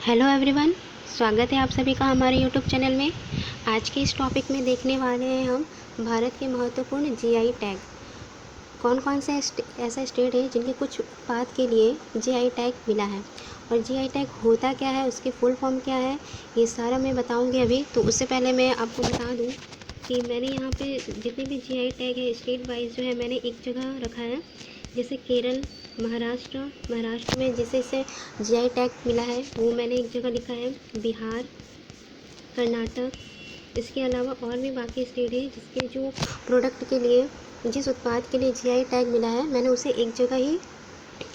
Hello everyone, स्वागत है आप सभी का हमारे यूट्यूब चैनल में। आज के इस टॉपिक में देखने वाले हैं हम भारत के महत्वपूर्ण जीआई टैग। कौन कौन से ऐसा स्टेट है जिनके कुछ उत्पाद के लिए जीआई टैग मिला है और जीआई टैग होता क्या है, उसकी फुल फॉर्म क्या है, ये सारा मैं बताऊंगी अभी। तो उससे पहले मैं आपको बता दूं कि मैंने यहाँ पे जितने भी जीआई टैग है स्टेट वाइज जो है मैंने एक जगह रखा है। जैसे केरल, महाराष्ट्र में जिसे से जीआई टैग मिला है वो मैंने एक जगह लिखा है। बिहार, कर्नाटक, इसके अलावा और भी बाकी स्टेट है जिसके जो प्रोडक्ट के लिए, जिस उत्पाद के लिए जीआई टैग मिला है मैंने उसे एक जगह ही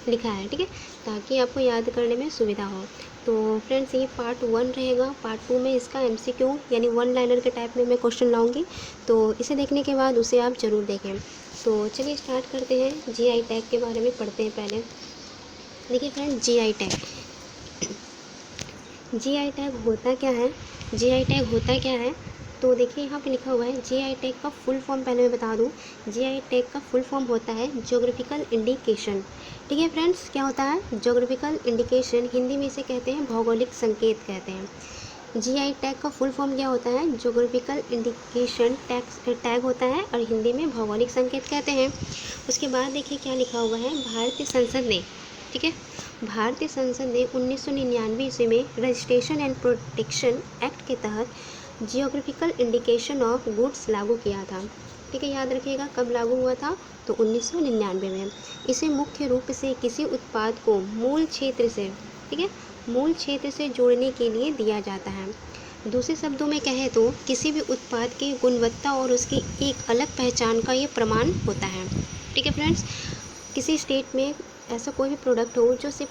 लिखा है, ठीक है, ताकि आपको याद करने में सुविधा हो। तो फ्रेंड्स, ये पार्ट 1 रहेगा। पार्ट 2 में इसका एमसीक्यू यानी वन लाइनर के टाइप में मैं क्वेश्चन लाऊंगी, तो इसे देखने के बाद उसे आप ज़रूर देखें। तो चलिए स्टार्ट करते हैं, जीआई टैग के बारे में पढ़ते हैं पहले। देखिए फ्रेंड, जीआई टैग होता क्या है, जीआई टैग होता क्या है। तो देखिए यहाँ पे लिखा हुआ है जीआई टैग का फुल फॉर्म पहले मैं बता दूँ। जीआई टैग का फुल फॉर्म होता है ज्योग्राफिकल इंडिकेशन। ठीक है फ्रेंड्स, क्या होता है ज्योग्राफिकल इंडिकेशन, हिंदी में इसे कहते हैं भौगोलिक संकेत कहते हैं। जीआई टैग का फुल फॉर्म क्या होता है, ज्योग्राफिकल इंडिकेशन टैग होता है और हिंदी में भौगोलिक संकेत कहते हैं। उसके बाद देखिए क्या लिखा हुआ है, भारतीय संसद ने, ठीक है, भारतीय संसद ने 1999 ईस्वी में रजिस्ट्रेशन एंड प्रोटेक्शन एक्ट के तहत जियोग्राफिकल इंडिकेशन ऑफ गुड्स लागू किया था। ठीक है, याद रखिएगा कब लागू हुआ था, तो 1999 में। इसे मुख्य रूप से किसी उत्पाद को मूल क्षेत्र से, ठीक है, मूल क्षेत्र से जोड़ने के लिए दिया जाता है। दूसरे शब्दों में कहें तो किसी भी उत्पाद की गुणवत्ता और उसकी एक अलग पहचान का ये प्रमाण होता है। ठीक है फ्रेंड्स, किसी स्टेट में ऐसा कोई भी प्रोडक्ट हो जो सिर्फ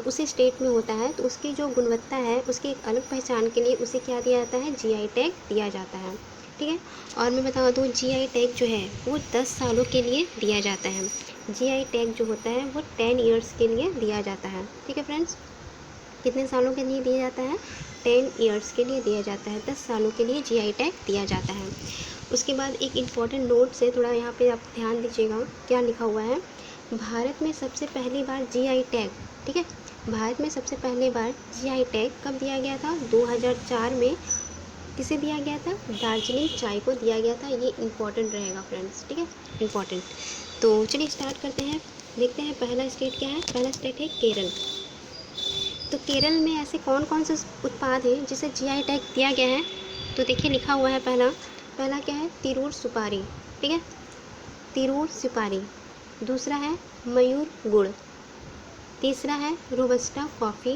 उसी स्टेट में होता है, तो उसकी जो गुणवत्ता है उसकी एक अलग पहचान के लिए उसे क्या दिया जाता है, जीआई टैग दिया जाता है। ठीक है, और मैं बता दूँ जीआई टैग जो है वो 10 सालों के लिए दिया जाता है। जीआई टैग जो होता है वो 10 ईयर्स के लिए दिया जाता है। ठीक है फ्रेंड्स, कितने सालों के लिए दिया जाता है, 10 ईयर्स के लिए दिया जाता है, 10 सालों के लिए जीआई टैग दिया जाता है। उसके बाद एक इम्पॉर्टेंट नोट से थोड़ा यहाँ पे आप ध्यान दीजिएगा, क्या लिखा हुआ है, भारत में सबसे पहली बार जीआई टैग, ठीक है, भारत में सबसे पहली बार जीआई टैग कब दिया गया था, 2004 में। किसे दिया गया था, दार्जिलिंग चाय को दिया गया था। ये इम्पॉर्टेंट रहेगा फ्रेंड्स, ठीक है, इम्पॉर्टेंट। तो चलिए स्टार्ट करते हैं, देखते हैं पहला स्टेट क्या है। पहला स्टेट है केरल। तो केरल में ऐसे कौन कौन से उत्पाद हैं जिसे जीआई टैग दिया गया है, तो देखिए लिखा हुआ है पहला क्या है, तिरूर सुपारी, ठीक है, तिरूर सुपारी। दूसरा है मयूर गुड़, तीसरा है रोबस्टा कॉफ़ी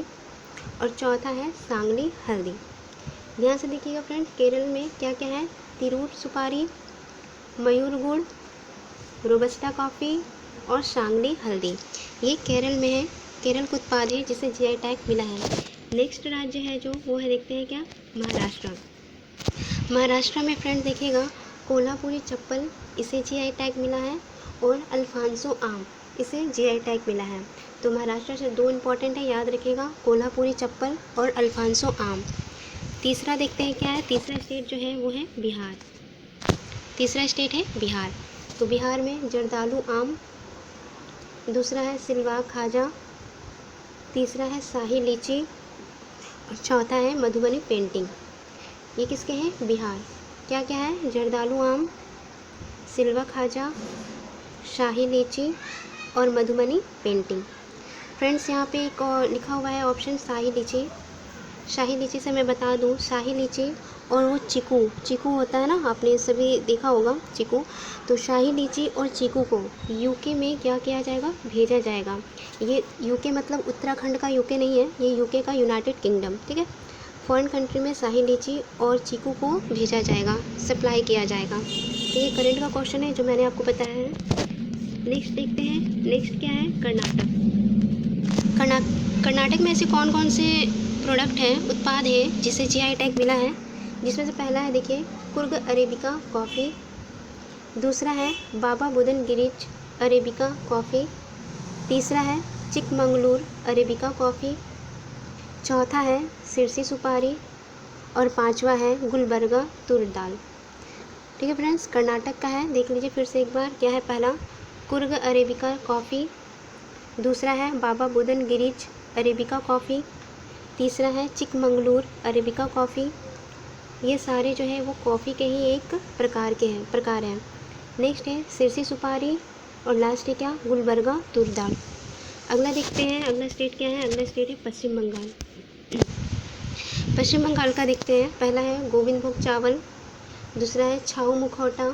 और चौथा है सांगली हल्दी। ध्यान से देखिएगा फ्रेंड, केरल में क्या क्या है, तिरूर सुपारी, मयूर गुड़, रोबस्टा कॉफ़ी और सांगली हल्दी। ये केरल में है, केरल का उत्पाद है जिसे जीआई टैग मिला है। नेक्स्ट राज्य है जो वो है, देखते हैं क्या, महाराष्ट्र। महाराष्ट्र में फ्रेंड देखिएगा कोल्हापुरी चप्पल, इसे जीआई टैग मिला है, और अल्फांसो आम, इसे जीआई टैग मिला है। तो महाराष्ट्र से दो इम्पॉर्टेंट है, याद रखिएगा, कोल्हापुरी चप्पल और अल्फांसो आम। तीसरा देखते हैं क्या है, तीसरा स्टेट जो है वो है बिहार। तीसरा स्टेट है बिहार। तो बिहार में जर्दालू आम, दूसरा है सिलवा खाजा, तीसरा है शाही लीची और चौथा है मधुबनी पेंटिंग। ये किसके हैं, बिहार। क्या क्या है, जर्दालू आम, सिलवा खाजा, शाही लीची और मधुबनी पेंटिंग। फ्रेंड्स, यहाँ पे एक और लिखा हुआ है ऑप्शन शाही लीची। शाही लीची से मैं बता दूँ, शाही लीची और वो चीकू होता है ना, आपने सभी देखा होगा चीकू। तो शाही लीची और चीकू को यूके में क्या किया जाएगा, भेजा जाएगा। ये यूके मतलब उत्तराखंड का यूके नहीं है, ये यूके का यूनाइटेड किंगडम, ठीक है। फॉरेन कंट्री में शाही लीची और चीकू को भेजा जाएगा, सप्लाई किया जाएगा। तो ये करंट का क्वेश्चन है जो मैंने आपको बताया है। नेक्स्ट देखते हैं, नेक्स्ट क्या है, कर्नाटक में ऐसे कौन कौन से प्रोडक्ट हैं, उत्पाद हैं जिसे जीआई टैग मिला है, जिसमें से पहला है देखिए कुर्ग अरेबिका कॉफ़ी, दूसरा है बाबा बुदन गिरीज अरेबिका कॉफ़ी, तीसरा है चिकमंगलूर अरेबिका कॉफ़ी, चौथा है सिरसी सुपारी और पांचवा है गुलबर्गा तुर दाल। ठीक है फ्रेंड्स, कर्नाटक का है, देख लीजिए फिर से एक बार, क्या है, पहला कुर्ग अरेबिका कॉफ़ी, दूसरा है बाबा बुदन गिरीज अरेबिका कॉफ़ी, तीसरा है चिकमंगलूर अरेबिका कॉफ़ी। ये सारे जो है वो कॉफ़ी के ही एक प्रकार हैं। नेक्स्ट है सिरसी सुपारी और लास्ट है क्या, गुलबर्गा तूर दाल। अगला देखते हैं, अगला स्टेट क्या है, अगला स्टेट है पश्चिम बंगाल। पश्चिम बंगाल का देखते हैं। पहला है गोविंद भोग चावल, दूसरा है छाऊ मुखौटा,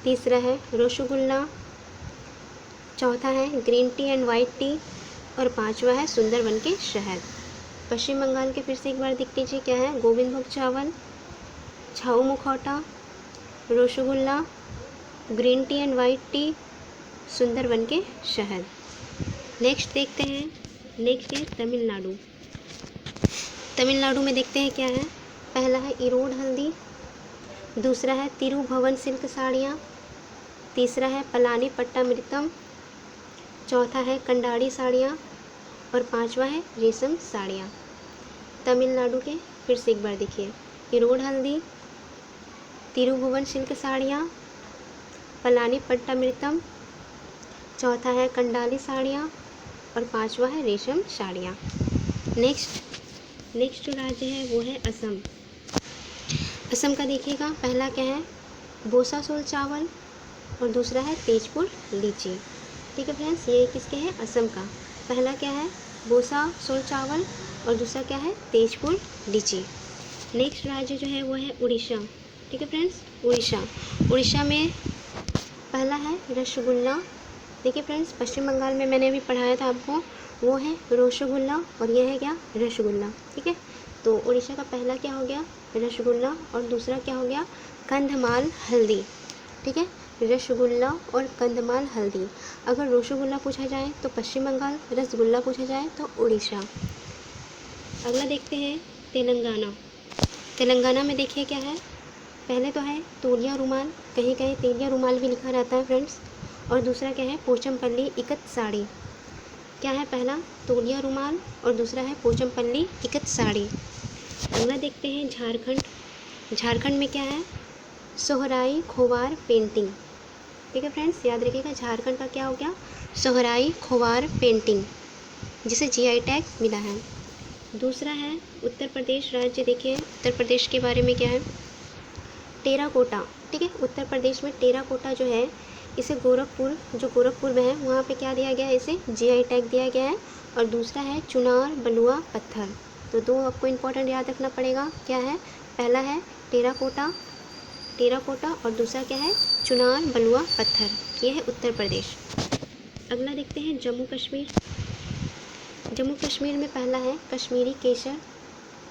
तीसरा है रसगुल्ला, चौथा है green tea and white T और पांचवा है सुंदरबन के शहद। पश्चिम बंगाल के फिर से एक बार देख लीजिए क्या है, गोविंद भोग चावल, छाऊ मुखौटा, rasgulla, green tea and white T, Sundarban के शहद। नेक्स्ट देखते हैं, नेक्स्ट है तमिलनाडु। तमिलनाडु में देखते हैं क्या है। पहला है इरोड हल्दी, दूसरा है तिरुभवन सिल्क साड़ियाँ, तीसरा है पलानी पट्टामृतम, चौथा है कंडारी साड़ियाँ और पांचवा है रेशम साड़ियाँ। तमिलनाडु के फिर से एक बार देखिए, इरोड हल्दी, तिरुभुवन सिल्क साड़ियाँ, पलानी पट्टामृतम, चौथा है कंडाली साड़ियाँ और पांचवा है रेशम साड़ियाँ। नेक्स्ट जो राज्य है वो है असम। असम का देखिएगा, पहला क्या है बोसासोल चावल और दूसरा है तेजपुर लीची। ठीक है फ्रेंड्स, ये किसके हैं, असम का। पहला क्या है बोसासोल चावल और दूसरा क्या है तेजपुर लीची। नेक्स्ट राज्य जो है वो है उड़ीसा। ठीक है फ्रेंड्स, उड़ीसा में पहला है रसगुल्ला। देखिए फ्रेंड्स, पश्चिम बंगाल में मैंने अभी पढ़ाया था आपको, वो है रसगुल्ला और यह है क्या, रसगुल्ला। ठीक है, तो उड़ीसा का पहला क्या हो गया, रसगुल्ला और दूसरा क्या हो गया, कंधमाल हल्दी। ठीक है, रसगुल्ला और कंधमाल हल्दी। अगर रसगुल्ला पूछा जाए तो पश्चिम बंगाल, रसगुल्ला पूछा जाए तो उड़ीसा। अगला देखते हैं तेलंगाना। तेलंगाना में देखिए क्या है, पहले तो है तौलिया रुमाल, कहीं कहीं तेलिया रुमाल भी लिखा रहता है फ्रेंड्स, और दूसरा क्या है पोचमपल्ली इकत साड़ी। क्या है, पहला तौलिया रुमाल और दूसरा है पोचमपल्ली इकत साड़ी। अगला देखते हैं झारखंड। झारखंड में क्या है, सोहराई खोवार पेंटिंग। ठीक है फ्रेंड्स, याद रखिएगा झारखंड का क्या हो गया, सोहराई खोवार पेंटिंग, जिसे जीआई टैग मिला है। दूसरा है उत्तर प्रदेश राज्य। देखिए उत्तर प्रदेश के बारे में क्या है, टेराकोटा। ठीक है, उत्तर प्रदेश में टेराकोटा जो है, इसे गोरखपुर में है, वहाँ पे क्या दिया गया है, इसे जीआई टैग दिया गया है। और दूसरा है चुनार बलुआ पत्थर। तो दो आपको इम्पोर्टेंट याद रखना पड़ेगा, क्या है, पहला है टेराकोटा और दूसरा क्या है चुनार बलुआ पत्थर। ये है उत्तर प्रदेश। अगला देखते हैं जम्मू कश्मीर। जम्मू कश्मीर में पहला है कश्मीरी केसर।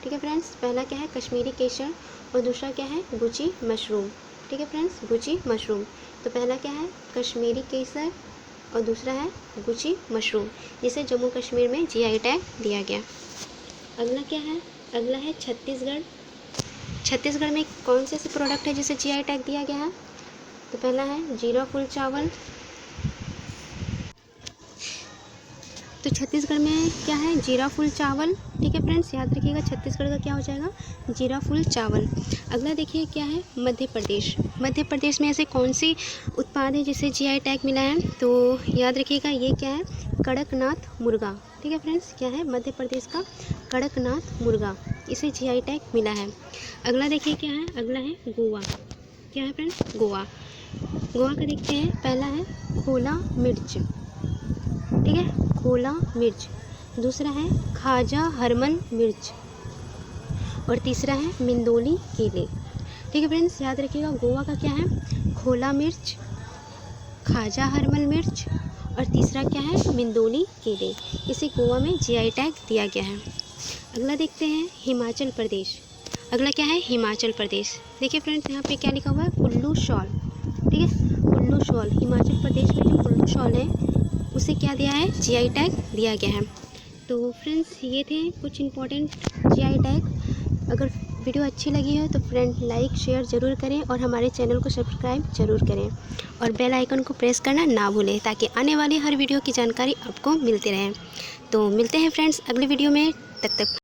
ठीक है फ्रेंड्स, पहला क्या है कश्मीरी केसर और दूसरा क्या है गुची मशरूम। ठीक है फ्रेंड्स, गुची मशरूम। तो पहला क्या है कश्मीरी केसर और दूसरा है गुची मशरूम, जिसे जम्मू कश्मीर में जीआई टैग दिया गया। अगला क्या है, अगला है छत्तीसगढ़। छत्तीसगढ़ में कौन से ऐसे प्रोडक्ट है जिसे जीआई टैग दिया गया है, तो पहला है जीरा फुल चावल। तो छत्तीसगढ़ में क्या है, जीरा फुल चावल। ठीक है फ्रेंड्स, याद रखिएगा छत्तीसगढ़ का क्या हो जाएगा, जीरा फुल चावल। अगला देखिए क्या है मध्य प्रदेश। मध्य प्रदेश में ऐसे कौन सी उत्पाद है जिसे जीआई टैग मिला है, तो याद रखिएगा ये क्या है, कड़कनाथ मुर्गा। ठीक है फ्रेंड्स, क्या है मध्य प्रदेश का कड़कनाथ मुर्गा, इसे जीआई टैग मिला है। अगला देखिए क्या है, अगला है गोवा। क्या है फ्रेंड्स, गोवा का देखते हैं, पहला है खोला मिर्च। ठीक है, खोला मिर्च। दूसरा है खाजा हरमन मिर्च और तीसरा है मिंदोली केले। ठीक है फ्रेंड्स, याद रखिएगा गोवा का क्या है, खोला मिर्च, खाजा हरमन मिर्च और तीसरा क्या है मिंदोली केले, इसे गोवा में जीआई टैग दिया गया है। अगला देखते हैं हिमाचल प्रदेश। अगला क्या है हिमाचल प्रदेश। देखिए फ्रेंड्स, यहाँ पे क्या लिखा हुआ है, कुल्लू शॉल। ठीक है, कुल्लू शॉल, हिमाचल प्रदेश में जो कुल्लू शॉल है उसे क्या दिया है, जीआई टैग दिया गया है। तो फ्रेंड्स, ये थे कुछ इंपॉर्टेंट जीआई टैग। अगर वीडियो अच्छी लगी हो तो फ्रेंड लाइक शेयर ज़रूर करें और हमारे चैनल को सब्सक्राइब ज़रूर करें और बेल आइकन को प्रेस करना ना भूलें, ताकि आने वाली हर वीडियो की जानकारी आपको मिलती रहे। तो मिलते हैं फ्रेंड्स अगले वीडियो में, तब तक